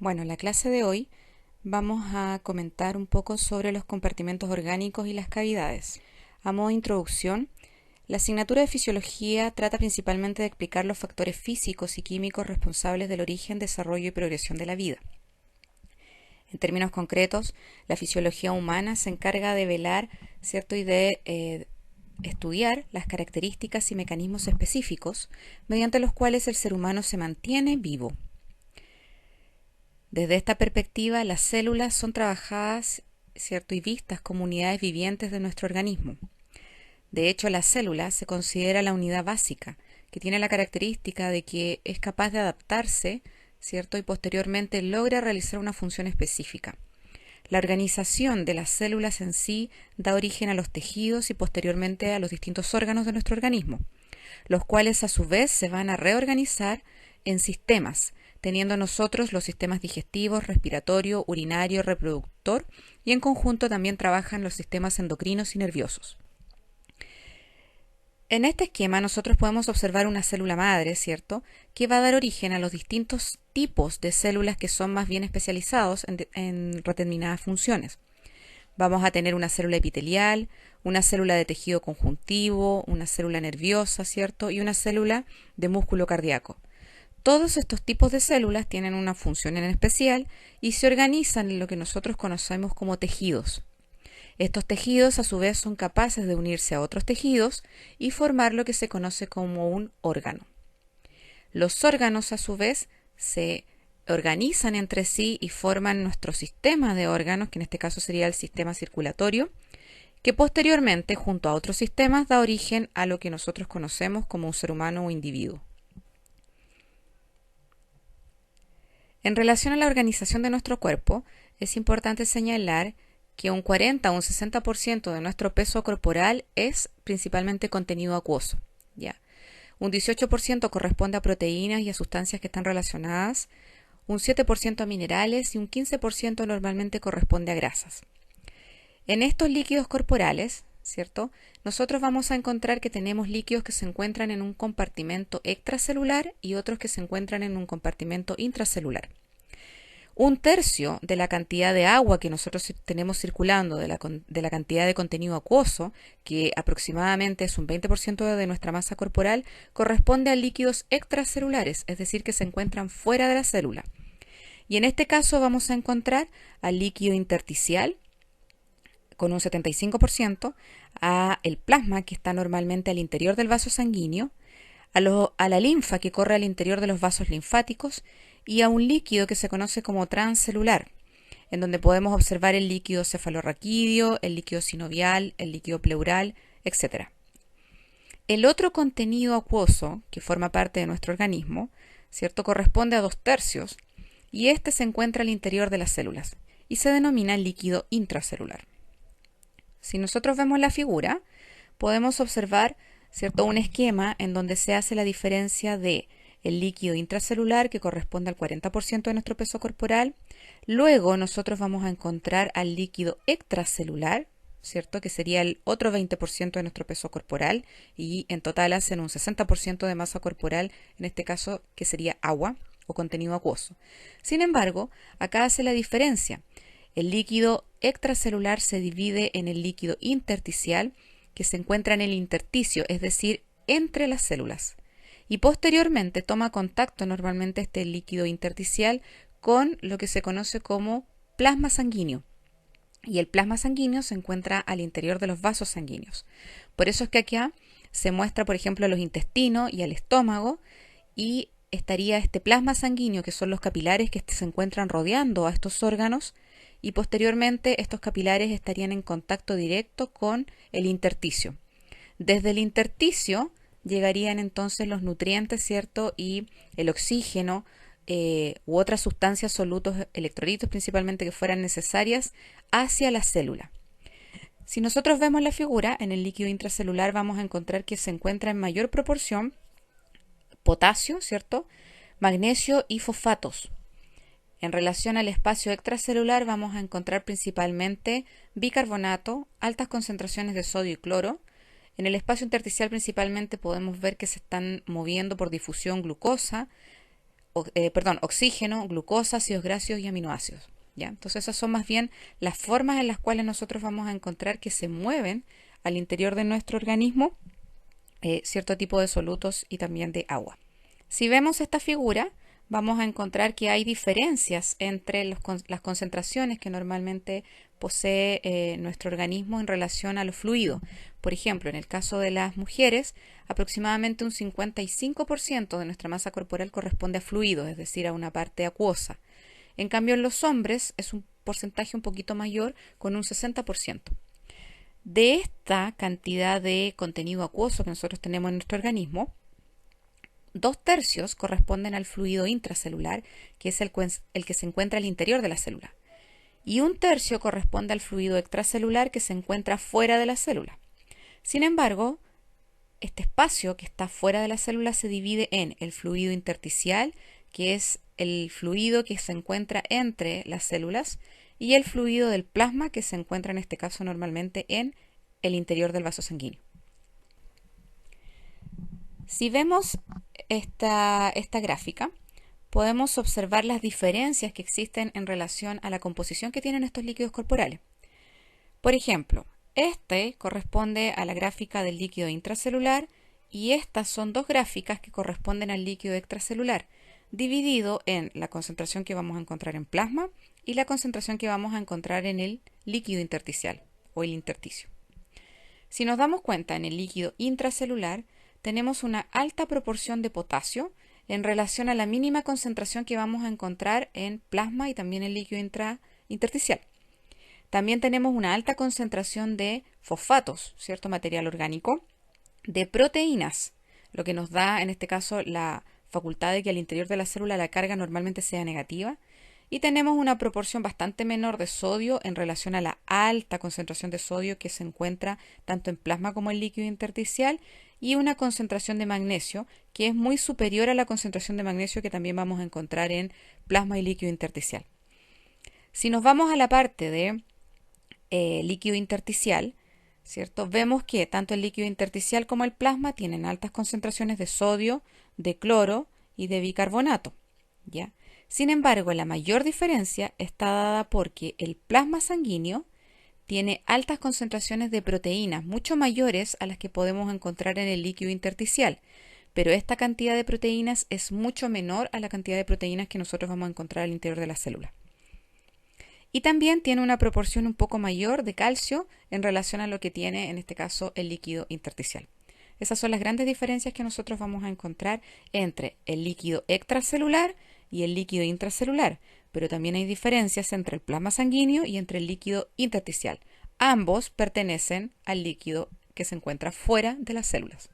Bueno, en la clase de hoy vamos a comentar un poco sobre los compartimentos orgánicos y las cavidades. A modo de introducción, la asignatura de fisiología trata principalmente de explicar los factores físicos y químicos responsables del origen, desarrollo y progresión de la vida. En términos concretos, la fisiología humana se encarga de velar, ¿cierto? Y de estudiar las características y mecanismos específicos mediante los cuales el ser humano se mantiene vivo. Desde esta perspectiva, las células son trabajadas, ¿cierto? Y vistas como unidades vivientes de nuestro organismo. De hecho, la célula se considera la unidad básica, que tiene la característica de que es capaz de adaptarse, ¿cierto? Y posteriormente logra realizar una función específica. La organización de las células en sí da origen a los tejidos y posteriormente a los distintos órganos de nuestro organismo, los cuales a su vez se van a reorganizar en sistemas, teniendo nosotros los sistemas digestivos, respiratorio, urinario, reproductor, y en conjunto también trabajan los sistemas endocrinos y nerviosos. En este esquema nosotros podemos observar una célula madre, ¿cierto?, que va a dar origen a los distintos tipos de células que son más bien especializados en determinadas funciones. Vamos a tener una célula epitelial, una célula de tejido conjuntivo, una célula nerviosa, ¿cierto?, y una célula de músculo cardíaco. Todos estos tipos de células tienen una función en especial y se organizan en lo que nosotros conocemos como tejidos. Estos tejidos a su vez son capaces de unirse a otros tejidos y formar lo que se conoce como un órgano. Los órganos a su vez se organizan entre sí y forman nuestro sistema de órganos, que en este caso sería el sistema circulatorio, que posteriormente junto a otros sistemas da origen a lo que nosotros conocemos como un ser humano o individuo. En relación a la organización de nuestro cuerpo, es importante señalar que un 40 o un 60% de nuestro peso corporal es principalmente contenido acuoso, ¿ya? Un 18% corresponde a proteínas y a sustancias que están relacionadas, un 7% a minerales y un 15% normalmente corresponde a grasas. En estos líquidos corporales, ¿cierto?, nosotros vamos a encontrar que tenemos líquidos que se encuentran en un compartimento extracelular y otros que se encuentran en un compartimento intracelular. Un tercio de la cantidad de agua que nosotros tenemos circulando, de la cantidad de contenido acuoso, que aproximadamente es un 20% de nuestra masa corporal, corresponde a líquidos extracelulares, es decir, que se encuentran fuera de la célula. Y en este caso vamos a encontrar al líquido intersticial, con un 75%, a el plasma, que está normalmente al interior del vaso sanguíneo, a la linfa, que corre al interior de los vasos linfáticos, y a un líquido que se conoce como transcelular, en donde podemos observar el líquido cefalorraquídeo, el líquido sinovial, el líquido pleural, etc. El otro contenido acuoso, que forma parte de nuestro organismo, ¿cierto?, corresponde a 2/3, y este se encuentra al interior de las células, y se denomina líquido intracelular. Si nosotros vemos la figura, podemos observar, ¿cierto?, un esquema en donde se hace la diferencia de el líquido intracelular, que corresponde al 40% de nuestro peso corporal. Luego nosotros vamos a encontrar al líquido extracelular, ¿cierto?, que sería el otro 20% de nuestro peso corporal, y en total hacen un 60% de masa corporal, en este caso que sería agua o contenido acuoso. Sin embargo, acá hace la diferencia. El líquido extracelular se divide en el líquido intersticial, que se encuentra en el intersticio, es decir, entre las células. Y posteriormente toma contacto normalmente este líquido intersticial con lo que se conoce como plasma sanguíneo. Y el plasma sanguíneo se encuentra al interior de los vasos sanguíneos. Por eso es que acá se muestra, por ejemplo, a los intestinos y al estómago, y estaría este plasma sanguíneo, que son los capilares que se encuentran rodeando a estos órganos, y posteriormente estos capilares estarían en contacto directo con el intersticio. Desde el intersticio llegarían entonces los nutrientes, ¿cierto?, y el oxígeno u otras sustancias, solutos, electrolitos principalmente, que fueran necesarias hacia la célula. Si nosotros vemos la figura, en el líquido intracelular vamos a encontrar que se encuentra en mayor proporción potasio, ¿cierto?, magnesio y fosfatos. En relación al espacio extracelular vamos a encontrar principalmente bicarbonato, altas concentraciones de sodio y cloro. En el espacio intersticial principalmente podemos ver que se están moviendo por difusión glucosa, oxígeno, glucosa, ácidos grasos y aminoácidos. ¿Ya? Entonces esas son más bien las formas en las cuales nosotros vamos a encontrar que se mueven al interior de nuestro organismo cierto tipo de solutos y también de agua. Si vemos esta figura, vamos a encontrar que hay diferencias entre las concentraciones que normalmente posee nuestro organismo en relación a los fluidos. Por ejemplo, en el caso de las mujeres, aproximadamente un 55% de nuestra masa corporal corresponde a fluidos, es decir, a una parte acuosa. En cambio, en los hombres es un porcentaje un poquito mayor, con un 60%. De esta cantidad de contenido acuoso que nosotros tenemos en nuestro organismo, 2/3 corresponden al fluido intracelular, que es el que se encuentra al interior de la célula, y 1/3 corresponde al fluido extracelular, que se encuentra fuera de la célula. Sin embargo, este espacio que está fuera de la célula se divide en el fluido intersticial, que es el fluido que se encuentra entre las células, y el fluido del plasma, que se encuentra en este caso normalmente en el interior del vaso sanguíneo. Si vemos esta gráfica, podemos observar las diferencias que existen en relación a la composición que tienen estos líquidos corporales. Por ejemplo, este corresponde a la gráfica del líquido intracelular y estas son dos gráficas que corresponden al líquido extracelular, dividido en la concentración que vamos a encontrar en plasma y la concentración que vamos a encontrar en el líquido intersticial o el intersticio. Si nos damos cuenta, en el líquido intracelular tenemos una alta proporción de potasio en relación a la mínima concentración que vamos a encontrar en plasma y también en el líquido intersticial. También tenemos una alta concentración de fosfatos, cierto material orgánico, de proteínas, lo que nos da en este caso la facultad de que al interior de la célula la carga normalmente sea negativa, y tenemos una proporción bastante menor de sodio en relación a la alta concentración de sodio que se encuentra tanto en plasma como en líquido intersticial, y una concentración de magnesio que es muy superior a la concentración de magnesio que también vamos a encontrar en plasma y líquido intersticial. Si nos vamos a la parte de líquido intersticial, ¿cierto? Vemos que tanto el líquido intersticial como el plasma tienen altas concentraciones de sodio, de cloro y de bicarbonato, ¿ya? Sin embargo, la mayor diferencia está dada porque el plasma sanguíneo tiene altas concentraciones de proteínas, mucho mayores a las que podemos encontrar en el líquido intersticial, pero esta cantidad de proteínas es mucho menor a la cantidad de proteínas que nosotros vamos a encontrar al interior de la célula. Y también tiene una proporción un poco mayor de calcio en relación a lo que tiene en este caso el líquido intersticial. Esas son las grandes diferencias que nosotros vamos a encontrar entre el líquido extracelular y el líquido intracelular, pero también hay diferencias entre el plasma sanguíneo y entre el líquido intersticial. Ambos pertenecen al líquido que se encuentra fuera de las células.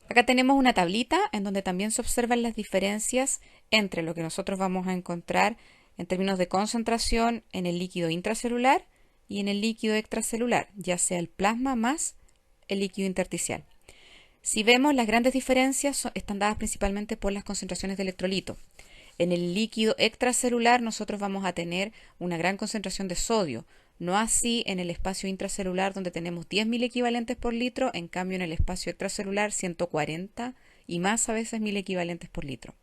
Acá tenemos una tablita en donde también se observan las diferencias entre lo que nosotros vamos a encontrar en términos de concentración en el líquido intracelular y en el líquido extracelular, ya sea el plasma más el líquido intersticial. Si vemos, las grandes diferencias están dadas principalmente por las concentraciones de electrolito. En el líquido extracelular nosotros vamos a tener una gran concentración de sodio, no así en el espacio intracelular, donde tenemos 10.000 equivalentes por litro, en cambio en el espacio extracelular 140 y más a veces 1.000 equivalentes por litro.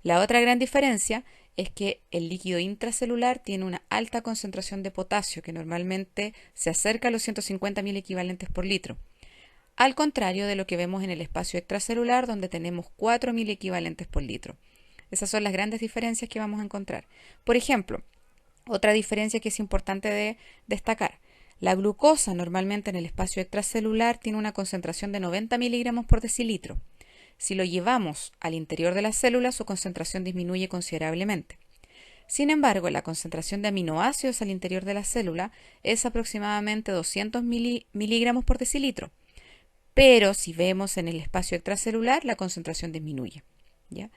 La otra gran diferencia es que el líquido intracelular tiene una alta concentración de potasio, que normalmente se acerca a los 150.000 equivalentes por litro, al contrario de lo que vemos en el espacio extracelular, donde tenemos 4.000 equivalentes por litro. Esas son las grandes diferencias que vamos a encontrar. Por ejemplo, otra diferencia que es importante de destacar: la glucosa normalmente en el espacio extracelular tiene una concentración de 90 miligramos por decilitro. Si lo llevamos al interior de la célula, su concentración disminuye considerablemente. Sin embargo, la concentración de aminoácidos al interior de la célula es aproximadamente 200 miligramos por decilitro. Pero si vemos en el espacio extracelular, la concentración disminuye, ¿ya?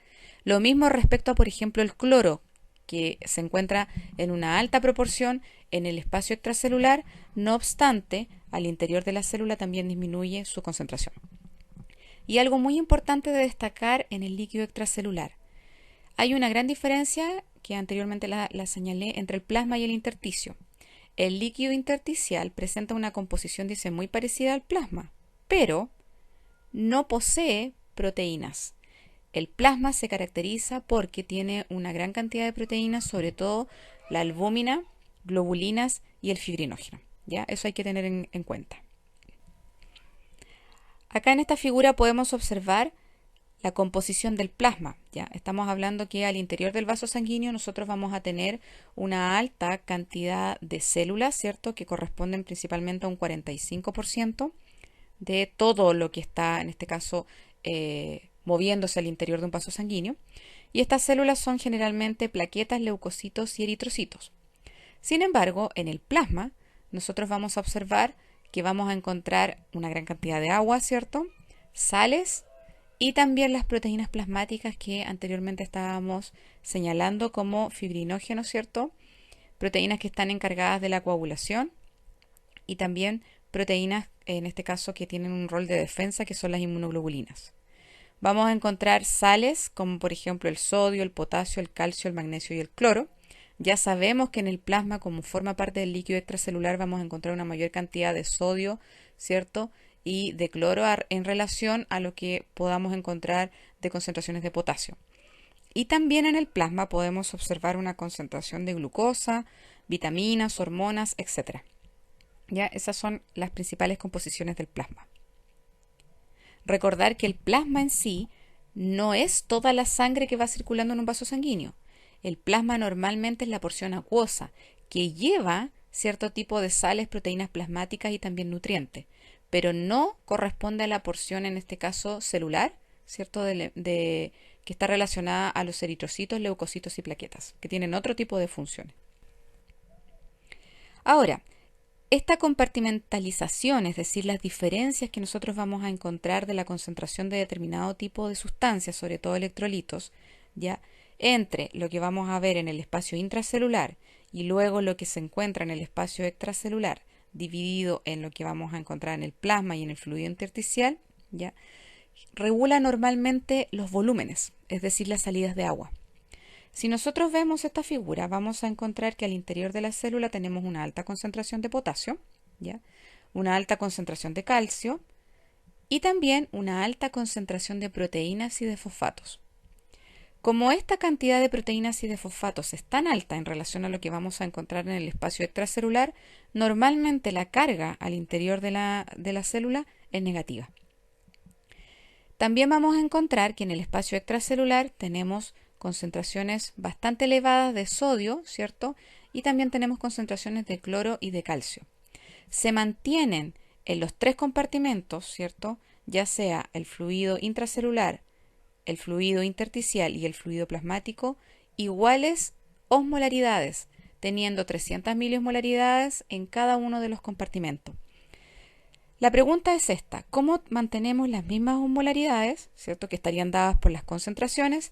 Lo mismo respecto a, por ejemplo, el cloro, que se encuentra en una alta proporción en el espacio extracelular, no obstante, al interior de la célula también disminuye su concentración. Y algo muy importante de destacar en el líquido extracelular: hay una gran diferencia que anteriormente la señalé entre el plasma y el intersticio. El líquido intersticial presenta una composición, dice, muy parecida al plasma, pero no posee proteínas. El plasma se caracteriza porque tiene una gran cantidad de proteínas, sobre todo la albúmina, globulinas y el fibrinógeno. ¿Ya? Eso hay que tener en cuenta. Acá en esta figura podemos observar la composición del plasma. ¿Ya? Estamos hablando que al interior del vaso sanguíneo nosotros vamos a tener una alta cantidad de células, ¿cierto? Que corresponden principalmente a un 45% de todo lo que está, en este caso, moviéndose al interior de un vaso sanguíneo. Y estas células son generalmente plaquetas, leucocitos y eritrocitos. Sin embargo, en el plasma, nosotros vamos a observar que vamos a encontrar una gran cantidad de agua, ¿cierto? Sales y también las proteínas plasmáticas que anteriormente estábamos señalando como fibrinógenos, ¿cierto? Proteínas que están encargadas de la coagulación y también proteínas, en este caso, que tienen un rol de defensa, que son las inmunoglobulinas. Vamos a encontrar sales como por ejemplo el sodio, el potasio, el calcio, el magnesio y el cloro. Ya sabemos que en el plasma, como forma parte del líquido extracelular, vamos a encontrar una mayor cantidad de sodio, ¿cierto? Y de cloro en relación a lo que podamos encontrar de concentraciones de potasio. Y también en el plasma podemos observar una concentración de glucosa, vitaminas, hormonas, etc. ¿Ya? Esas son las principales composiciones del plasma. Recordar que el plasma en sí no es toda la sangre que va circulando en un vaso sanguíneo. El plasma normalmente es la porción acuosa, que lleva cierto tipo de sales, proteínas plasmáticas y también nutrientes, pero no corresponde a la porción, en este caso celular, ¿cierto? Que está relacionada a los eritrocitos, leucocitos y plaquetas, que tienen otro tipo de funciones. Ahora, esta compartimentalización, es decir, las diferencias que nosotros vamos a encontrar de la concentración de determinado tipo de sustancias, sobre todo electrolitos, ¿ya? Entre lo que vamos a ver en el espacio intracelular y luego lo que se encuentra en el espacio extracelular, dividido en lo que vamos a encontrar en el plasma y en el fluido intersticial, ¿ya? Regula normalmente los volúmenes, es decir, las salidas de agua. Si nosotros vemos esta figura, vamos a encontrar que al interior de la célula tenemos una alta concentración de potasio, ¿ya? Una alta concentración de calcio y también una alta concentración de proteínas y de fosfatos. Como esta cantidad de proteínas y de fosfatos es tan alta en relación a lo que vamos a encontrar en el espacio extracelular, normalmente la carga al interior de la célula es negativa. También vamos a encontrar que en el espacio extracelular tenemos concentraciones bastante elevadas de sodio, ¿cierto? Y también tenemos concentraciones de cloro y de calcio. Se mantienen en los tres compartimentos, ¿cierto? Ya sea el fluido intracelular, el fluido intersticial y el fluido plasmático, iguales osmolaridades, teniendo 300 miliosmolaridades en cada uno de los compartimentos. La pregunta es esta: ¿cómo mantenemos las mismas osmolaridades, ¿cierto? Que estarían dadas por las concentraciones,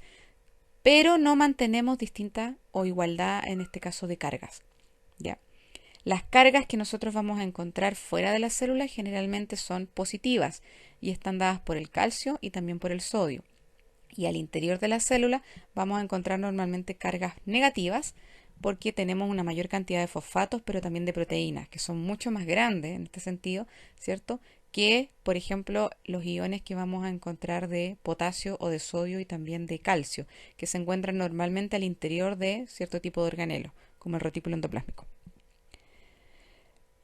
pero no mantenemos distinta o igualdad, en este caso, de cargas? ¿Ya? Las cargas que nosotros vamos a encontrar fuera de la célula generalmente son positivas y están dadas por el calcio y también por el sodio. Y al interior de la célula vamos a encontrar normalmente cargas negativas porque tenemos una mayor cantidad de fosfatos, pero también de proteínas, que son mucho más grandes en este sentido, ¿cierto? Que, por ejemplo, los iones que vamos a encontrar de potasio o de sodio y también de calcio, que se encuentran normalmente al interior de cierto tipo de organelo, como el retículo endoplásmico.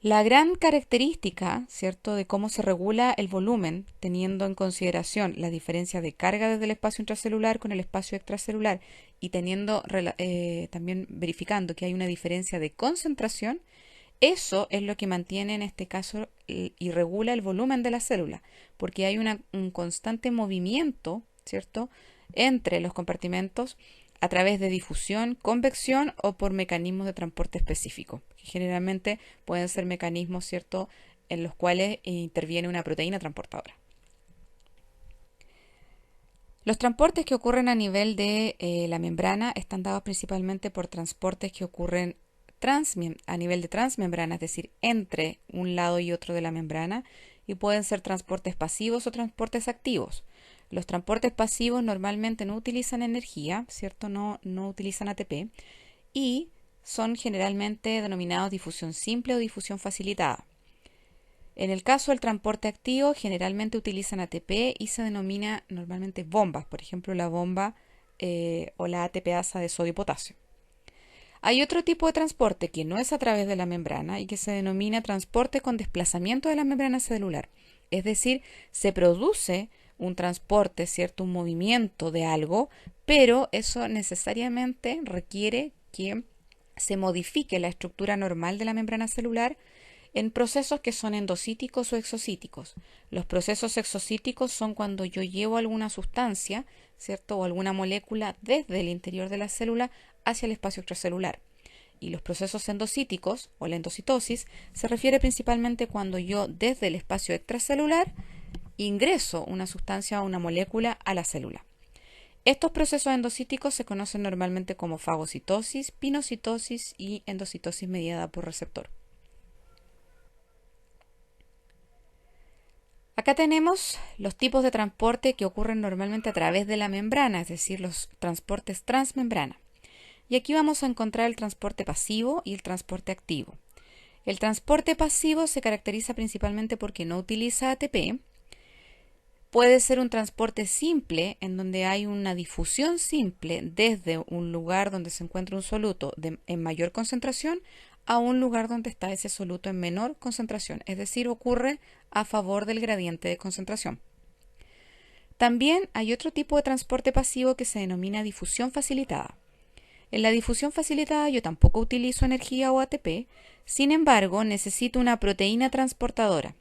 La gran característica, ¿cierto?, de cómo se regula el volumen, teniendo en consideración la diferencia de carga desde el espacio intracelular con el espacio extracelular y teniendo también verificando que hay una diferencia de concentración, eso es lo que mantiene en este caso y regula el volumen de la célula, porque hay un constante movimiento, ¿cierto?, entre los compartimentos a través de difusión, convección o por mecanismos de transporte específicos, que generalmente pueden ser mecanismos, ¿cierto?, en los cuales interviene una proteína transportadora. Los transportes que ocurren a nivel de la membrana están dados principalmente por transportes que ocurren a nivel de transmembrana, es decir, entre un lado y otro de la membrana, y pueden ser transportes pasivos o transportes activos. Los transportes pasivos normalmente no utilizan energía, ¿cierto? No utilizan ATP y son generalmente denominados difusión simple o difusión facilitada. En el caso del transporte activo, generalmente utilizan ATP y se denomina normalmente bombas, por ejemplo la bomba o la ATPasa de sodio y potasio. Hay otro tipo de transporte que no es a través de la membrana y que se denomina transporte con desplazamiento de la membrana celular. Es decir, se produce un transporte, ¿cierto? Un movimiento de algo, pero eso necesariamente requiere que se modifique la estructura normal de la membrana celular en procesos que son endocíticos o exocíticos. Los procesos exocíticos son cuando yo llevo alguna sustancia, ¿cierto? O alguna molécula desde el interior de la célula hacia el espacio extracelular. Y los procesos endocíticos o la endocitosis se refiere principalmente cuando yo desde el espacio extracelular ingreso una sustancia o una molécula a la célula. Estos procesos endocíticos se conocen normalmente como fagocitosis, pinocitosis y endocitosis mediada por receptor. Acá tenemos los tipos de transporte que ocurren normalmente a través de la membrana, es decir, los transportes transmembrana. Y aquí vamos a encontrar el transporte pasivo y el transporte activo. El transporte pasivo se caracteriza principalmente porque no utiliza ATP. Puede ser un transporte simple, en donde hay una difusión simple desde un lugar donde se encuentra un soluto en mayor concentración a un lugar donde está ese soluto en menor concentración, es decir, ocurre a favor del gradiente de concentración. También hay otro tipo de transporte pasivo que se denomina difusión facilitada. En la difusión facilitada yo tampoco utilizo energía o ATP, sin embargo necesito una proteína transportadora.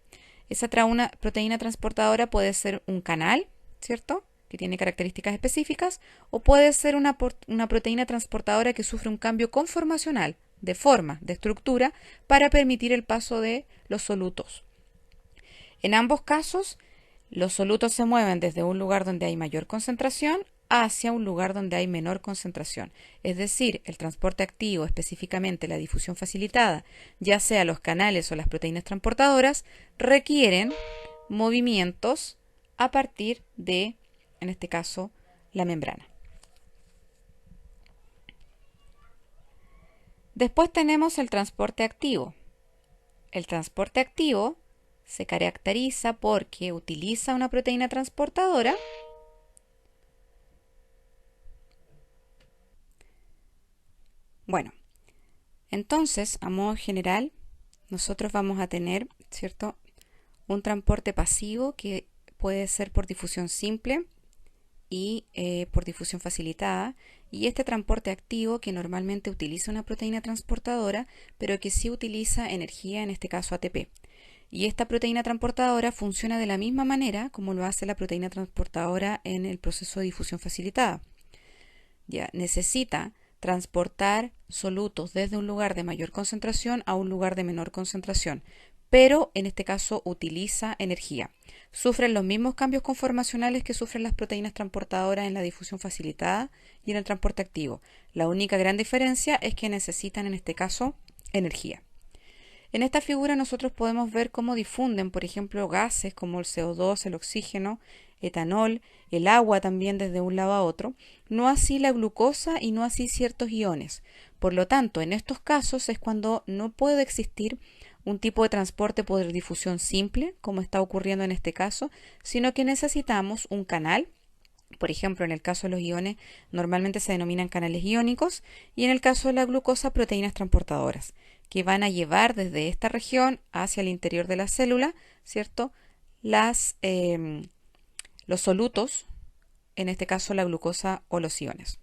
Esa proteína transportadora puede ser un canal, ¿cierto?, que tiene características específicas, o puede ser una proteína transportadora que sufre un cambio conformacional, de forma, de estructura, para permitir el paso de los solutos. En ambos casos, los solutos se mueven desde un lugar donde hay mayor concentración hacia un lugar donde hay menor concentración. Es decir, el transporte activo, específicamente la difusión facilitada, ya sea los canales o las proteínas transportadoras, requieren movimientos a partir de, en este caso, la membrana. Después tenemos el transporte activo. El transporte activo se caracteriza porque utiliza una proteína transportadora Bueno, entonces, a modo general, nosotros vamos a tener, ¿cierto?, un transporte pasivo que puede ser por difusión simple y por difusión facilitada, y este transporte activo que normalmente utiliza una proteína transportadora, pero que sí utiliza energía, en este caso ATP. Y esta proteína transportadora funciona de la misma manera como lo hace la proteína transportadora en el proceso de difusión facilitada. Ya necesita transportar solutos desde un lugar de mayor concentración a un lugar de menor concentración, pero en este caso utiliza energía. Sufren los mismos cambios conformacionales que sufren las proteínas transportadoras en la difusión facilitada y en el transporte activo. La única gran diferencia es que necesitan en este caso energía. En esta figura nosotros podemos ver cómo difunden, por ejemplo, gases como el CO2, el oxígeno, etanol, el agua también desde un lado a otro, no así la glucosa y no así ciertos iones. Por lo tanto, en estos casos es cuando no puede existir un tipo de transporte por difusión simple, como está ocurriendo en este caso, sino que necesitamos un canal. Por ejemplo, en el caso de los iones, normalmente se denominan canales iónicos, y en el caso de la glucosa, proteínas transportadoras, que van a llevar desde esta región hacia el interior de la célula, ¿cierto?, los solutos, en este caso la glucosa o los iones.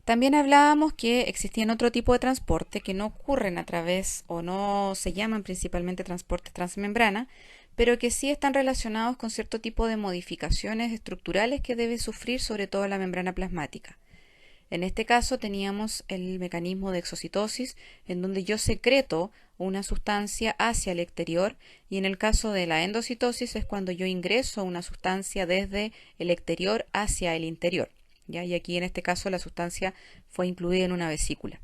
También hablábamos que existían otro tipo de transporte que no ocurren a través o no se llaman principalmente transportes transmembrana, pero que sí están relacionados con cierto tipo de modificaciones estructurales que debe sufrir sobre todo la membrana plasmática. En este caso teníamos el mecanismo de exocitosis, en donde yo secreto una sustancia hacia el exterior, y en el caso de la endocitosis es cuando yo ingreso una sustancia desde el exterior hacia el interior. ¿Ya? Y aquí en este caso la sustancia fue incluida en una vesícula.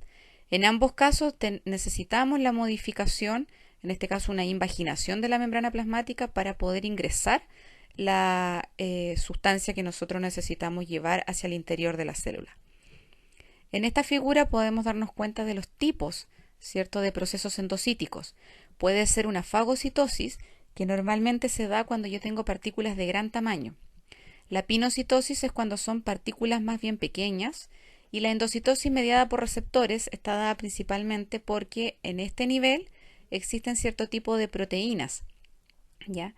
En ambos casos necesitamos la modificación, en este caso una invaginación de la membrana plasmática para poder ingresar la sustancia que nosotros necesitamos llevar hacia el interior de la célula. En esta figura podemos darnos cuenta de los tipos, ¿cierto?, de procesos endocíticos. Puede ser una fagocitosis, que normalmente se da cuando yo tengo partículas de gran tamaño. La pinocitosis es cuando son partículas más bien pequeñas, y la endocitosis mediada por receptores está dada principalmente porque en este nivel existen cierto tipo de proteínas, ¿ya?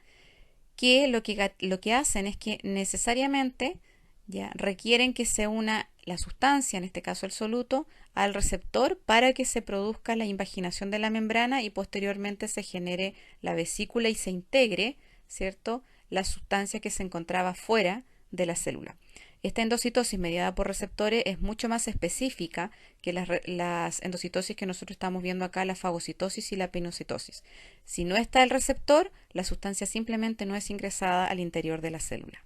Que lo que hacen es que necesariamente, ¿ya?, requieren que se una la sustancia, en este caso el soluto, al receptor para que se produzca la invaginación de la membrana y posteriormente se genere la vesícula y se integre, ¿cierto?, la sustancia que se encontraba fuera de la célula. Esta endocitosis mediada por receptores es mucho más específica que las endocitosis que nosotros estamos viendo acá, la fagocitosis y la pinocitosis. Si no está el receptor, la sustancia simplemente no es ingresada al interior de la célula.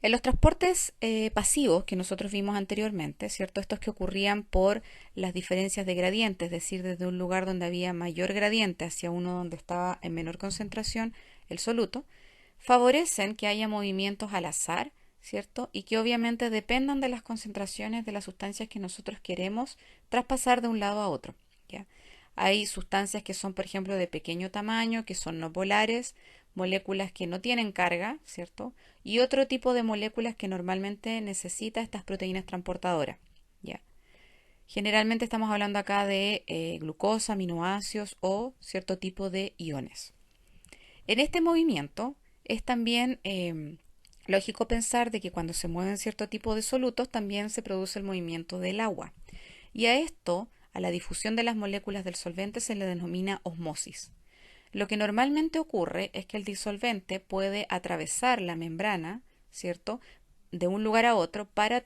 En los transportes pasivos que nosotros vimos anteriormente, ¿cierto?, estos que ocurrían por las diferencias de gradiente, es decir, desde un lugar donde había mayor gradiente hacia uno donde estaba en menor concentración el soluto, favorecen que haya movimientos al azar, ¿cierto?, y que obviamente dependan de las concentraciones de las sustancias que nosotros queremos traspasar de un lado a otro, ¿ya? Hay sustancias que son, por ejemplo, de pequeño tamaño, que son no polares, moléculas que no tienen carga, ¿cierto?, y otro tipo de moléculas que normalmente necesita estas proteínas transportadoras, ¿ya? Generalmente estamos hablando acá de glucosa, aminoácidos o cierto tipo de iones. En este movimiento es también lógico pensar de que cuando se mueven cierto tipo de solutos también se produce el movimiento del agua. Y a esto, a la difusión de las moléculas del solvente, se le denomina osmosis. Lo que normalmente ocurre es que el disolvente puede atravesar la membrana, ¿cierto?, de un lugar a otro para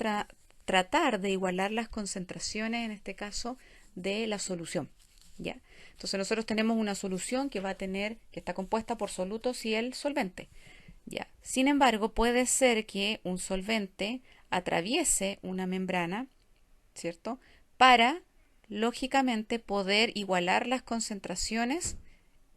tratar de igualar las concentraciones, en este caso, de la solución, ¿ya? Entonces nosotros tenemos una solución que está compuesta por solutos y el solvente, ¿ya? Sin embargo, puede ser que un solvente atraviese una membrana, ¿cierto?, para, lógicamente, poder igualar las concentraciones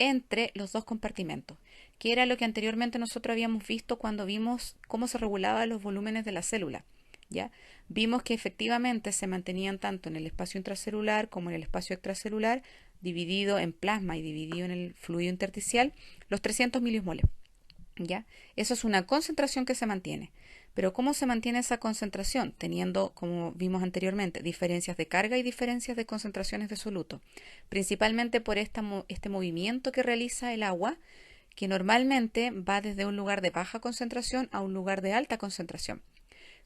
entre los dos compartimentos, que era lo que anteriormente nosotros habíamos visto cuando vimos cómo se regulaban los volúmenes de la célula, ¿ya? Vimos que efectivamente se mantenían tanto en el espacio intracelular como en el espacio extracelular, dividido en plasma y dividido en el fluido intersticial, los 300 milismoles, ¿ya? Eso es una concentración que se mantiene. Pero ¿cómo se mantiene esa concentración? Teniendo, como vimos anteriormente, diferencias de carga y diferencias de concentraciones de soluto. Principalmente por este movimiento que realiza el agua, que normalmente va desde un lugar de baja concentración a un lugar de alta concentración.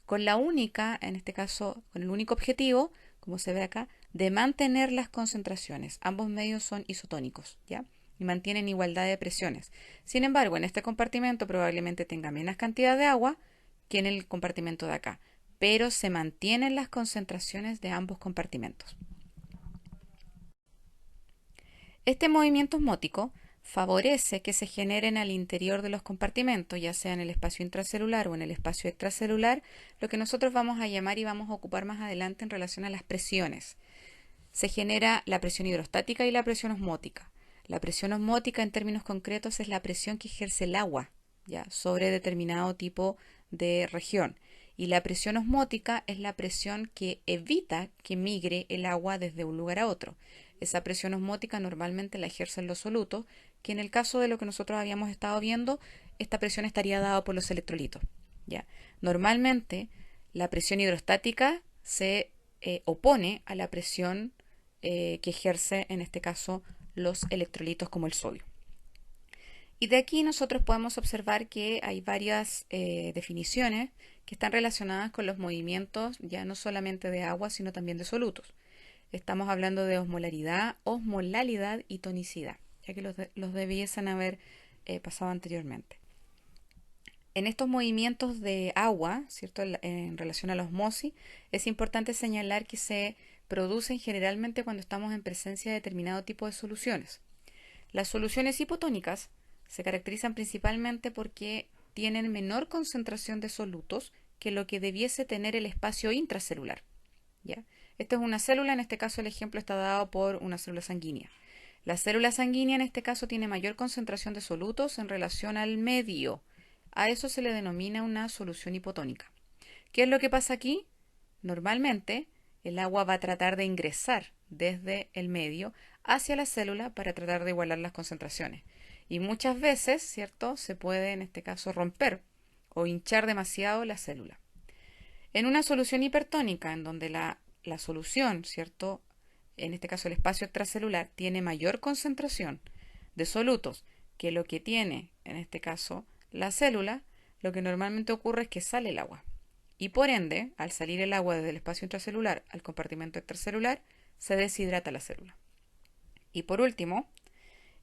En este caso, con el único objetivo, como se ve acá, de mantener las concentraciones. Ambos medios son isotónicos, ¿ya?, y mantienen igualdad de presiones. Sin embargo, en este compartimento probablemente tenga menos cantidad de agua que en el compartimento de acá, pero se mantienen las concentraciones de ambos compartimentos. Este movimiento osmótico favorece que se generen al interior de los compartimentos, ya sea en el espacio intracelular o en el espacio extracelular, lo que nosotros vamos a llamar y vamos a ocupar más adelante en relación a las presiones. Se genera la presión hidrostática y la presión osmótica. La presión osmótica, en términos concretos, es la presión que ejerce el agua, ¿ya?, sobre determinado tipo de región. Y la presión osmótica es la presión que evita que migre el agua desde un lugar a otro. Esa presión osmótica normalmente la ejercen los solutos, que en el caso de lo que nosotros habíamos estado viendo, esta presión estaría dada por los electrolitos, ¿ya? Normalmente la presión hidrostática se opone a la presión que ejerce, en este caso, los electrolitos como el sodio. Y de aquí nosotros podemos observar que hay varias definiciones que están relacionadas con los movimientos ya no solamente de agua, sino también de solutos. Estamos hablando de osmolaridad, osmolalidad y tonicidad, ya que los debiesen haber pasado anteriormente. En estos movimientos de agua, ¿cierto?, en relación a la osmosis, es importante señalar que se producen generalmente cuando estamos en presencia de determinado tipo de soluciones. Las soluciones hipotónicas se caracterizan principalmente porque tienen menor concentración de solutos que lo que debiese tener el espacio intracelular, ¿ya? Esta es una célula, en este caso el ejemplo está dado por una célula sanguínea. La célula sanguínea en este caso tiene mayor concentración de solutos en relación al medio. A eso se le denomina una solución hipotónica. ¿Qué es lo que pasa aquí? Normalmente el agua va a tratar de ingresar desde el medio hacia la célula para tratar de igualar las concentraciones. Y muchas veces, ¿cierto?, se puede en este caso romper o hinchar demasiado la célula. En una solución hipertónica, en donde la solución, ¿cierto?, en este caso el espacio extracelular, tiene mayor concentración de solutos que lo que tiene, en este caso, la célula, lo que normalmente ocurre es que sale el agua. Y por ende, al salir el agua desde el espacio intracelular al compartimento extracelular, se deshidrata la célula. Y por último,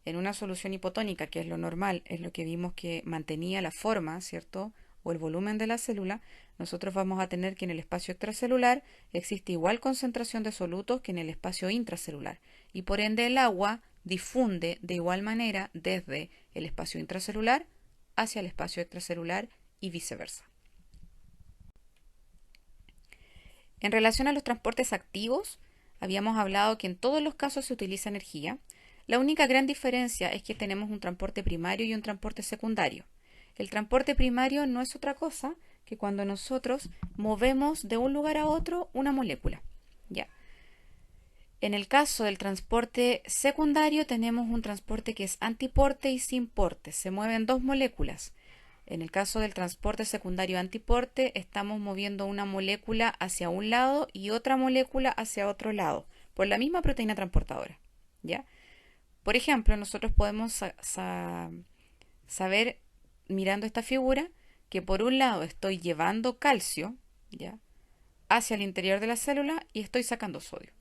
en una solución hipotónica, que es lo normal, es lo que vimos que mantenía la forma, ¿cierto?, o el volumen de la célula, nosotros vamos a tener que en el espacio extracelular existe igual concentración de solutos que en el espacio intracelular. Y por ende el agua difunde de igual manera desde el espacio intracelular hacia el espacio extracelular y viceversa. En relación a los transportes activos, habíamos hablado que en todos los casos se utiliza energía. La única gran diferencia es que tenemos un transporte primario y un transporte secundario. El transporte primario no es otra cosa que cuando nosotros movemos de un lugar a otro una molécula. Ya. En el caso del transporte secundario tenemos un transporte que es antiporte y sin porte. Se mueven dos moléculas. En el caso del transporte secundario antiporte, estamos moviendo una molécula hacia un lado y otra molécula hacia otro lado, por la misma proteína transportadora. ¿Ya? Por ejemplo, nosotros podemos saber, mirando esta figura, que por un lado estoy llevando calcio, ¿ya?, hacia el interior de la célula y estoy sacando sodio.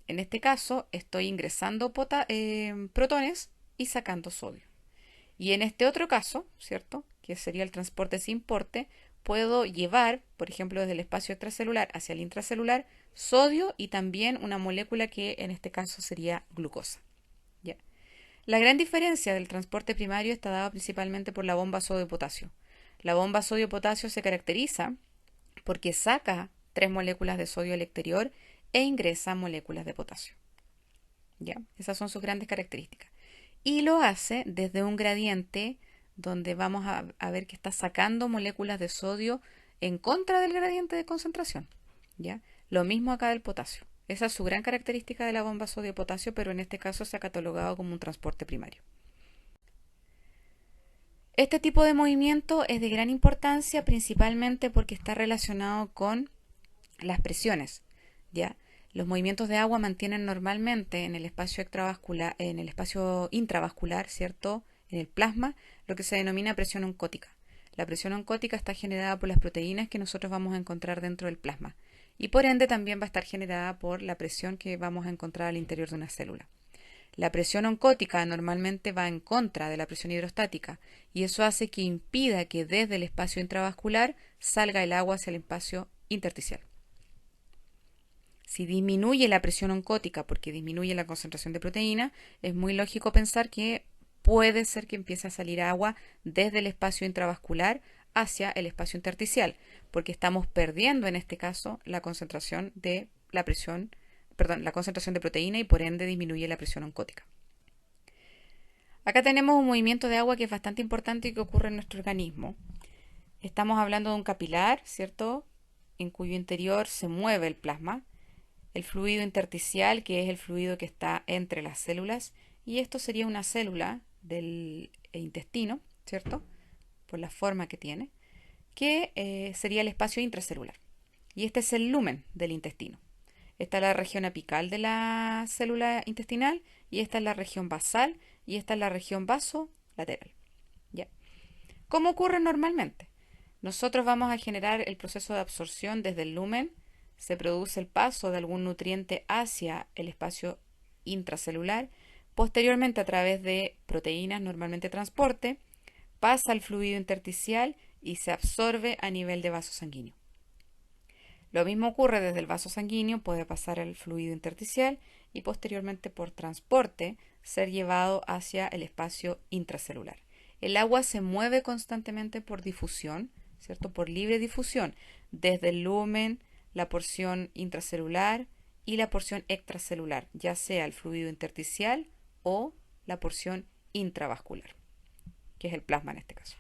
En este caso, estoy ingresando protones y sacando sodio. Y en este otro caso, ¿cierto?, que sería el transporte sin porte, puedo llevar, por ejemplo, desde el espacio extracelular hacia el intracelular, sodio y también una molécula que en este caso sería glucosa. ¿Ya? La gran diferencia del transporte primario está dada principalmente por la bomba sodio-potasio. La bomba sodio-potasio se caracteriza porque saca 3 moléculas de sodio al exterior e ingresa moléculas de potasio. ¿Ya? Esas son sus grandes características. Y lo hace desde un gradiente donde vamos a ver que está sacando moléculas de sodio en contra del gradiente de concentración. ¿Ya? Lo mismo acá del potasio. Esa es su gran característica de la bomba sodio-potasio, pero en este caso se ha catalogado como un transporte primario. Este tipo de movimiento es de gran importancia principalmente porque está relacionado con las presiones, ¿ya? Los movimientos de agua mantienen normalmente en el espacio extravascular, en el espacio intravascular, ¿cierto?, en el plasma, lo que se denomina presión oncótica. La presión oncótica está generada por las proteínas que nosotros vamos a encontrar dentro del plasma y por ende también va a estar generada por la presión que vamos a encontrar al interior de una célula. La presión oncótica normalmente va en contra de la presión hidrostática y eso hace que impida que desde el espacio intravascular salga el agua hacia el espacio intersticial. Si disminuye la presión oncótica porque disminuye la concentración de proteína, es muy lógico pensar que puede ser que empiece a salir agua desde el espacio intravascular hacia el espacio intersticial, porque estamos perdiendo en este caso la concentración de la concentración de proteína y por ende disminuye la presión oncótica. Acá tenemos un movimiento de agua que es bastante importante y que ocurre en nuestro organismo. Estamos hablando de un capilar, ¿cierto?, en cuyo interior se mueve el plasma, el fluido intersticial, que es el fluido que está entre las células, y esto sería una célula del intestino, ¿cierto?, por la forma que tiene, que sería el espacio intracelular. Y este es el lumen del intestino. Esta es la región apical de la célula intestinal y esta es la región basal y esta es la región vasolateral. ¿Ya? ¿Cómo ocurre normalmente? Nosotros vamos a generar el proceso de absorción desde el lumen, se produce el paso de algún nutriente hacia el espacio intracelular, posteriormente a través de proteínas, normalmente transporte, pasa al fluido intersticial y se absorbe a nivel de vaso sanguíneo. Lo mismo ocurre desde el vaso sanguíneo, puede pasar al fluido intersticial y posteriormente por transporte ser llevado hacia el espacio intracelular. El agua se mueve constantemente por difusión, ¿cierto?, por libre difusión, desde el lumen, la porción intracelular y la porción extracelular, ya sea el fluido intersticial o la porción intravascular, que es el plasma en este caso.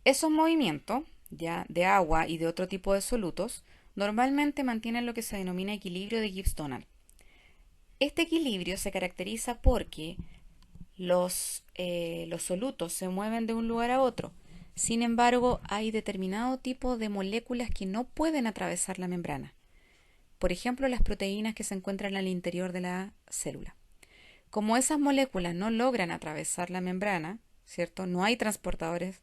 Esos movimientos ya de agua y de otro tipo de solutos normalmente mantienen lo que se denomina equilibrio de Gibbs-Donald. Este equilibrio se caracteriza porque los solutos se mueven de un lugar a otro. Sin embargo, hay determinado tipo de moléculas que no pueden atravesar la membrana. Por ejemplo, las proteínas que se encuentran al interior de la célula. Como esas moléculas no logran atravesar la membrana, ¿cierto? No hay transportadores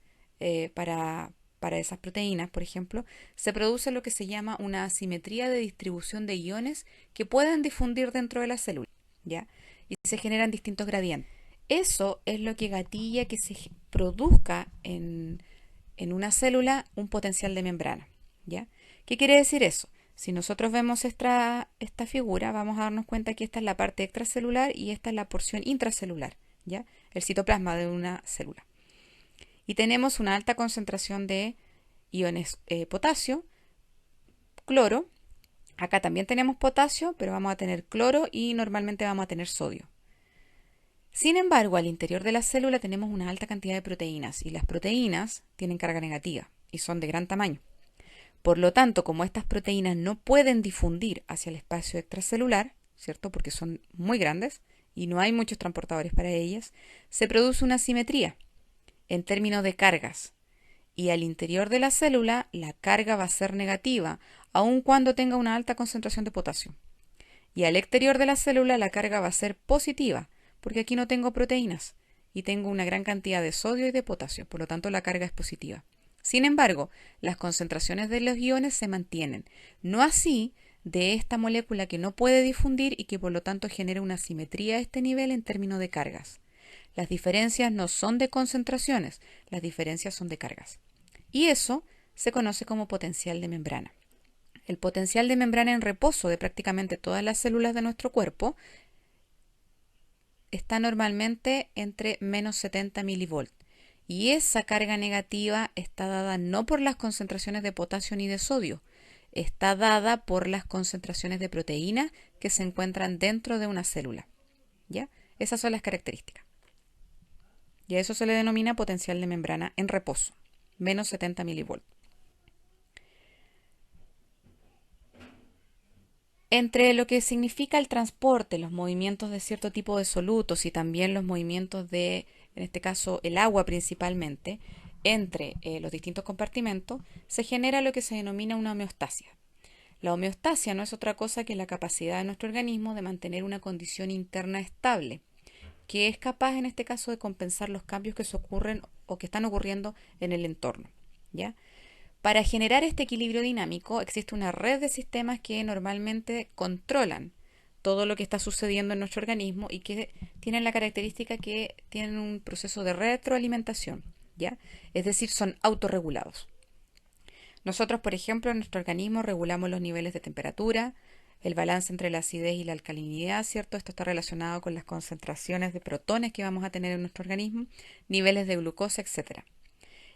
para esas proteínas, por ejemplo, se produce lo que se llama una asimetría de distribución de iones que pueden difundir dentro de la célula, ¿ya? Y se generan distintos gradientes. Eso es lo que gatilla que se produzca en una célula un potencial de membrana, ¿ya? ¿Qué quiere decir eso? Si nosotros vemos esta figura, vamos a darnos cuenta que esta es la parte extracelular y esta es la porción intracelular, ¿ya? El citoplasma de una célula. Y tenemos una alta concentración de iones potasio, cloro. Acá también tenemos potasio, pero vamos a tener cloro y normalmente vamos a tener sodio. Sin embargo, al interior de la célula tenemos una alta cantidad de proteínas y las proteínas tienen carga negativa y son de gran tamaño. Por lo tanto, como estas proteínas no pueden difundir hacia el espacio extracelular, ¿cierto? Porque son muy grandes y no hay muchos transportadores para ellas, se produce una asimetría en términos de cargas. Y al interior de la célula la carga va a ser negativa, aun cuando tenga una alta concentración de potasio. Y al exterior de la célula la carga va a ser positiva, porque aquí no tengo proteínas y tengo una gran cantidad de sodio y de potasio, por lo tanto la carga es positiva. Sin embargo, las concentraciones de los iones se mantienen, no así de esta molécula que no puede difundir y que por lo tanto genera una asimetría a este nivel en términos de cargas. Las diferencias no son de concentraciones, las diferencias son de cargas. Y eso se conoce como potencial de membrana. El potencial de membrana en reposo de prácticamente todas las células de nuestro cuerpo está normalmente entre menos 70 milivolts. Y esa carga negativa está dada no por las concentraciones de potasio ni de sodio, está dada por las concentraciones de proteínas que se encuentran dentro de una célula. ¿Ya? Esas son las características. Y a eso se le denomina potencial de membrana en reposo, menos 70 milivolts. Entre lo que significa el transporte, los movimientos de cierto tipo de solutos y también los movimientos de, en este caso, el agua principalmente, entre los distintos compartimentos, se genera lo que se denomina una homeostasia. La homeostasia no es otra cosa que la capacidad de nuestro organismo de mantener una condición interna estable, que es capaz en este caso de compensar los cambios que se ocurren o que están ocurriendo en el entorno, ¿ya? Para generar este equilibrio dinámico existe una red de sistemas que normalmente controlan todo lo que está sucediendo en nuestro organismo y que tienen la característica que tienen un proceso de retroalimentación, ¿ya? Es decir, son autorregulados. Nosotros, por ejemplo, en nuestro organismo regulamos los niveles de temperatura, el balance entre la acidez y la alcalinidad, ¿cierto? Esto está relacionado con las concentraciones de protones que vamos a tener en nuestro organismo, niveles de glucosa, etcétera.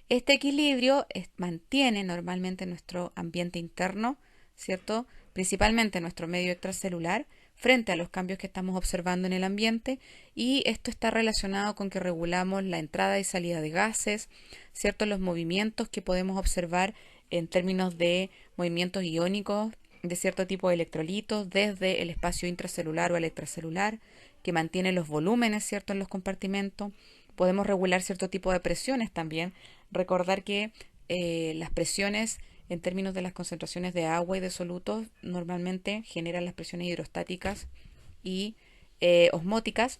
Este equilibrio mantiene normalmente nuestro ambiente interno, ¿cierto? Principalmente nuestro medio extracelular, frente a los cambios que estamos observando en el ambiente, y esto está relacionado con que regulamos la entrada y salida de gases, ¿cierto? Los movimientos que podemos observar en términos de movimientos iónicos de cierto tipo de electrolitos desde el espacio intracelular o el extracelular, que mantiene los volúmenes, ¿cierto? En los compartimentos. Podemos regular cierto tipo de presiones también. Recordar que las presiones en términos de las concentraciones de agua y de solutos normalmente generan las presiones hidrostáticas y osmóticas,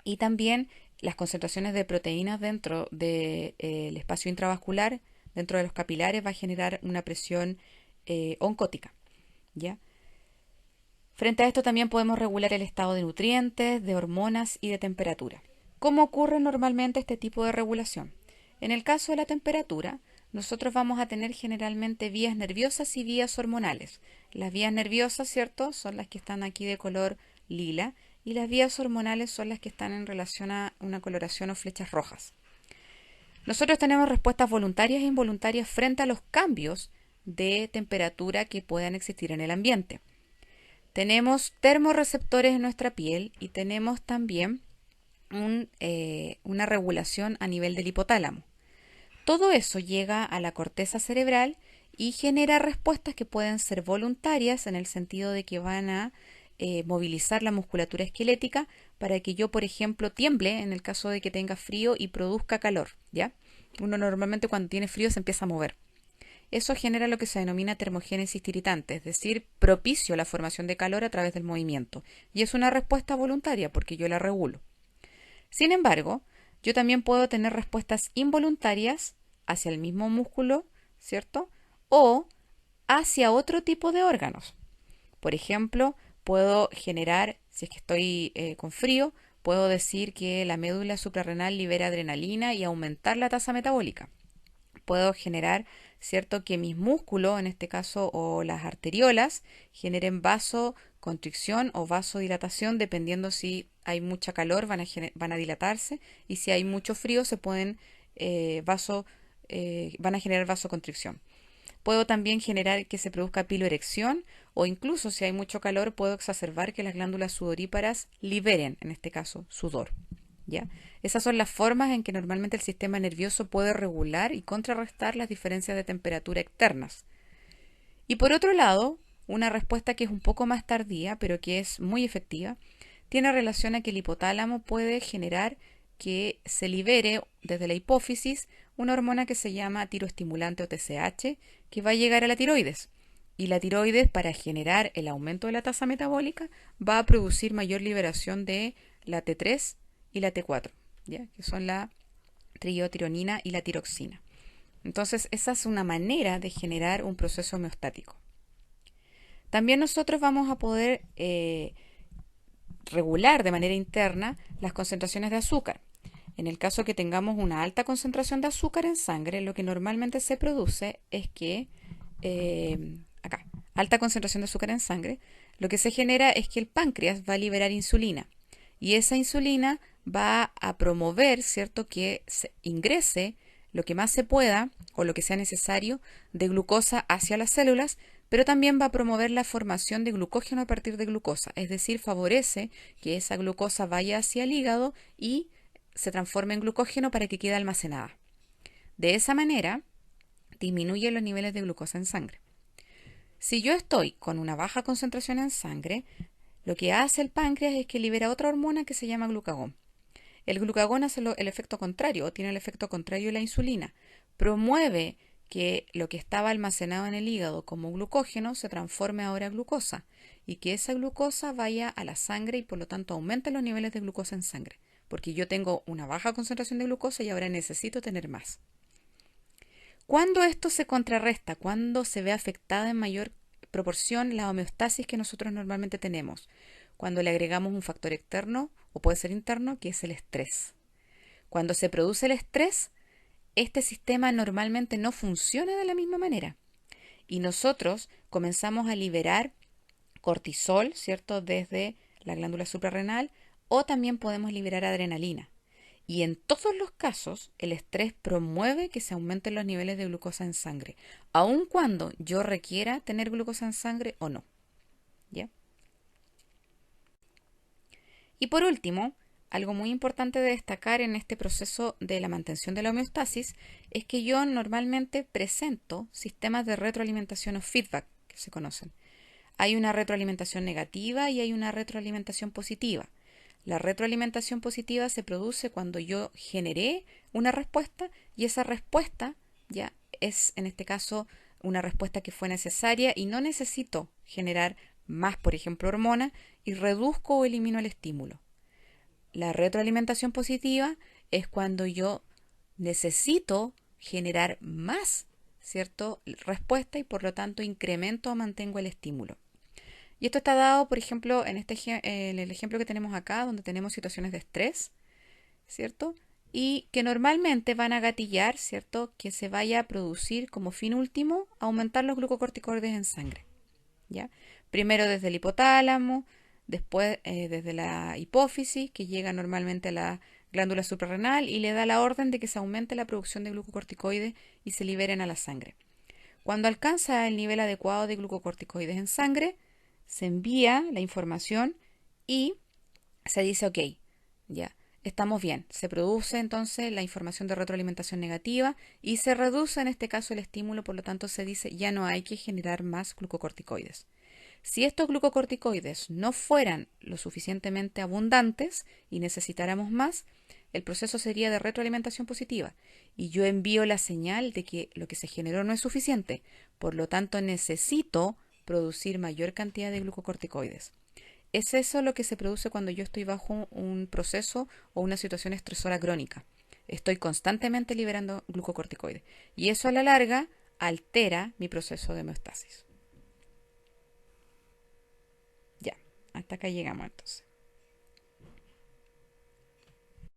y también las concentraciones de proteínas dentro del espacio intravascular, dentro de los capilares, va a generar una presión oncótica, ¿ya? Frente a esto también podemos regular el estado de nutrientes, de hormonas y de temperatura. ¿Cómo ocurre normalmente este tipo de regulación? En el caso de la temperatura, nosotros vamos a tener generalmente vías nerviosas y vías hormonales. Las vías nerviosas, ¿cierto?, son las que están aquí de color lila, y las vías hormonales son las que están en relación a una coloración o flechas rojas. Nosotros tenemos respuestas voluntarias e involuntarias frente a los cambios de temperatura que puedan existir en el ambiente. Tenemos termorreceptores en nuestra piel y tenemos también una regulación a nivel del hipotálamo. Todo eso llega a la corteza cerebral y genera respuestas que pueden ser voluntarias en el sentido de que van a movilizar la musculatura esquelética para que yo, por ejemplo, tiemble en el caso de que tenga frío y produzca calor, ¿ya? Uno normalmente cuando tiene frío se empieza a mover. Eso genera lo que se denomina termogénesis tiritante, es decir, propicio la formación de calor a través del movimiento. Y es una respuesta voluntaria porque yo la regulo. Sin embargo, yo también puedo tener respuestas involuntarias hacia el mismo músculo, ¿cierto? O hacia otro tipo de órganos. Por ejemplo, puedo generar, si es que estoy con frío, puedo decir que la médula suprarrenal libera adrenalina y aumentar la tasa metabólica. Puedo generar, ¿cierto?, que mis músculos, en este caso, o las arteriolas, generen vasoconstricción o vasodilatación, dependiendo si hay mucha calor, van a dilatarse, y si hay mucho frío, se pueden van a generar vasoconstricción. Puedo también generar que se produzca piloerección o incluso si hay mucho calor puedo exacerbar que las glándulas sudoríparas liberen, en este caso, sudor. ¿Ya? Esas son las formas en que normalmente el sistema nervioso puede regular y contrarrestar las diferencias de temperatura externas. Y por otro lado, una respuesta que es un poco más tardía, pero que es muy efectiva, tiene relación a que el hipotálamo puede generar que se libere desde la hipófisis una hormona que se llama tiroestimulante o TSH, que va a llegar a la tiroides. Y la tiroides, para generar el aumento de la tasa metabólica, va a producir mayor liberación de la T3 y la T4, ¿ya? Que son la triotironina y la tiroxina. Entonces, esa es una manera de generar un proceso homeostático. También nosotros vamos a poder regular de manera interna las concentraciones de azúcar. En el caso que tengamos una alta concentración de azúcar en sangre, lo que normalmente se produce es que, alta concentración de azúcar en sangre, lo que se genera es que el páncreas va a liberar insulina y esa insulina va a promover, ¿cierto?, que se ingrese lo que más se pueda o lo que sea necesario de glucosa hacia las células, pero también va a promover la formación de glucógeno a partir de glucosa, es decir, favorece que esa glucosa vaya hacia el hígado y se transforme en glucógeno para que quede almacenada. De esa manera, disminuye los niveles de glucosa en sangre. Si yo estoy con una baja concentración en sangre, lo que hace el páncreas es que libera otra hormona que se llama glucagón. El glucagón hace el efecto contrario, o tiene el efecto contrario de la insulina. Promueve que lo que estaba almacenado en el hígado como glucógeno se transforme ahora en glucosa y que esa glucosa vaya a la sangre y por lo tanto aumente los niveles de glucosa en sangre, porque yo tengo una baja concentración de glucosa y ahora necesito tener más. ¿Cuándo esto se contrarresta? ¿Cuándo se ve afectada en mayor proporción la homeostasis que nosotros normalmente tenemos? Cuando le agregamos un factor externo, o puede ser interno, que es el estrés. Cuando se produce el estrés, este sistema normalmente no funciona de la misma manera. Y nosotros comenzamos a liberar cortisol, ¿cierto?, desde la glándula suprarrenal, o también podemos liberar adrenalina. Y en todos los casos, el estrés promueve que se aumenten los niveles de glucosa en sangre, aun cuando yo requiera tener glucosa en sangre o no. ¿Ya? Y por último, algo muy importante de destacar en este proceso de la mantención de la homeostasis es que yo normalmente presento sistemas de retroalimentación o feedback que se conocen. Hay una retroalimentación negativa y hay una retroalimentación positiva. La retroalimentación positiva se produce cuando yo generé una respuesta y esa respuesta ya es, en este caso, una respuesta que fue necesaria y no necesito generar más, por ejemplo, hormona y reduzco o elimino el estímulo. La retroalimentación positiva es cuando yo necesito generar más, ¿cierto?, respuesta y por lo tanto incremento o mantengo el estímulo. Y esto está dado, por ejemplo, en el ejemplo que tenemos acá, donde tenemos situaciones de estrés, ¿cierto? Y que normalmente van a gatillar, ¿cierto?, que se vaya a producir como fin último aumentar los glucocorticoides en sangre, ¿ya? Primero desde el hipotálamo, después desde la hipófisis, que llega normalmente a la glándula suprarrenal y le da la orden de que se aumente la producción de glucocorticoides y se liberen a la sangre. Cuando alcanza el nivel adecuado de glucocorticoides en sangre, se envía la información y se dice, ok, ya, estamos bien. Se produce entonces la información de retroalimentación negativa y se reduce en este caso el estímulo, por lo tanto se dice ya no hay que generar más glucocorticoides. Si estos glucocorticoides no fueran lo suficientemente abundantes y necesitáramos más, el proceso sería de retroalimentación positiva y yo envío la señal de que lo que se generó no es suficiente, por lo tanto necesito producir mayor cantidad de glucocorticoides. Es eso lo que se produce cuando yo estoy bajo un proceso o una situación estresora crónica. Estoy constantemente liberando glucocorticoides y eso a la larga altera mi proceso de homeostasis. Ya, hasta acá llegamos entonces.